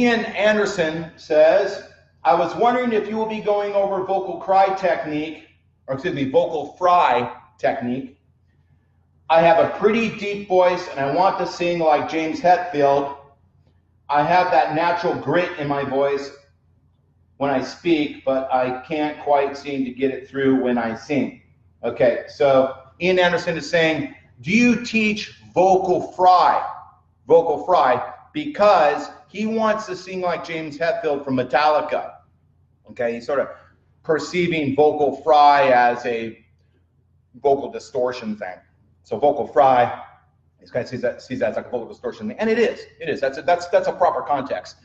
Ian Anderson says, I was wondering if you will be going over vocal cry technique, or excuse me, vocal fry technique. I have a pretty deep voice and I want to sing like James Hetfield. I have that natural grit in my voice when I speak, but I can't quite seem to get it through when I sing. Okay, so Ian Anderson is saying, do you teach vocal fry? Vocal fry, because he wants to sing like James Hetfield from Metallica. Okay, he's sort of perceiving vocal fry as a vocal distortion thing. So vocal fry, this guy sees that as like a vocal distortion thing, and it is. It is. That's a proper context.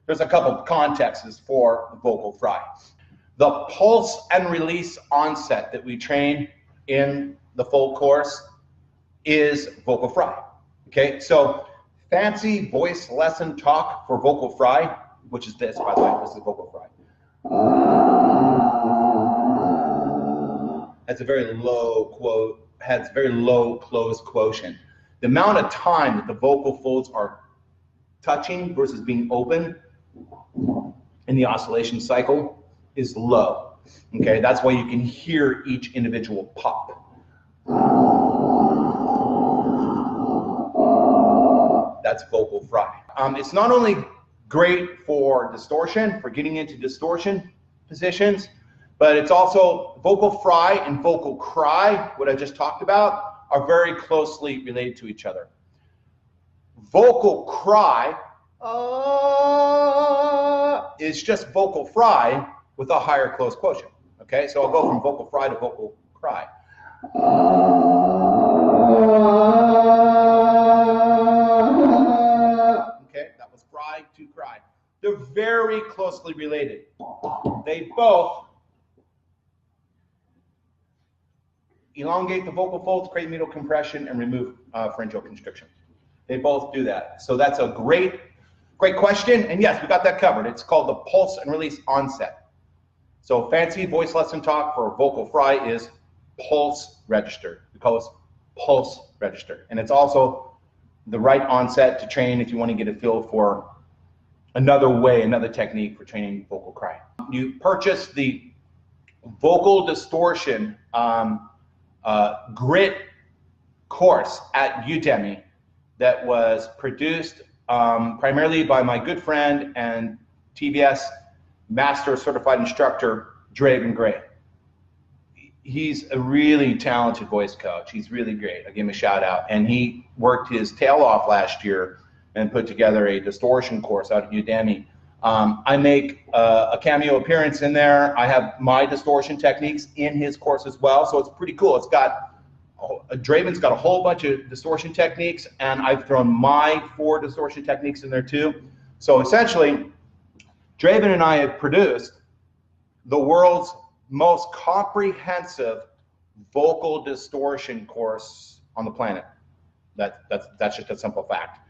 There's a couple of contexts for vocal fry. The pulse and release onset that we train in the full course is vocal fry. Okay, so fancy voice lesson talk for vocal fry, which is this, by the way. This is vocal fry. That's a very low quote, has very low close quotient. The amount of time that the vocal folds are touching versus being open in the oscillation cycle is low. Okay, that's why you can hear each individual pop. That's vocal fry. It's not only great for distortion, for getting into distortion positions, but it's also vocal fry and vocal cry, what I just talked about, are very closely related to each other. Vocal cry is just vocal fry with a higher close quotient. Okay, so I'll go from vocal fry to vocal cry. Okay, that was fry to cry. They're very closely related. They both elongate the vocal folds, create medial compression, and remove pharyngeal constriction. They both do that. So that's a great question. And yes, we got that covered. It's called the pulse and release onset. So fancy voice lesson talk for vocal fry is pulse register. We call this pulse register. And it's also the right onset to train if you want to get a feel for another way, another technique for training vocal cry. You purchase the vocal distortion grit course at Udemy that was produced primarily by my good friend and TBS Master Certified Instructor, Draven Gray. He's a really talented voice coach. He's really great. I give him a shout out. And he worked his tail off last year and put together a distortion course out at Udemy. I make a cameo appearance in there. I have my distortion techniques in his course as well, so it's pretty cool. It's got, Draven's got a whole bunch of distortion techniques, and I've thrown my 4 distortion techniques in there too. So essentially, Draven and I have produced the world's most comprehensive vocal distortion course on the planet. That's just a simple fact.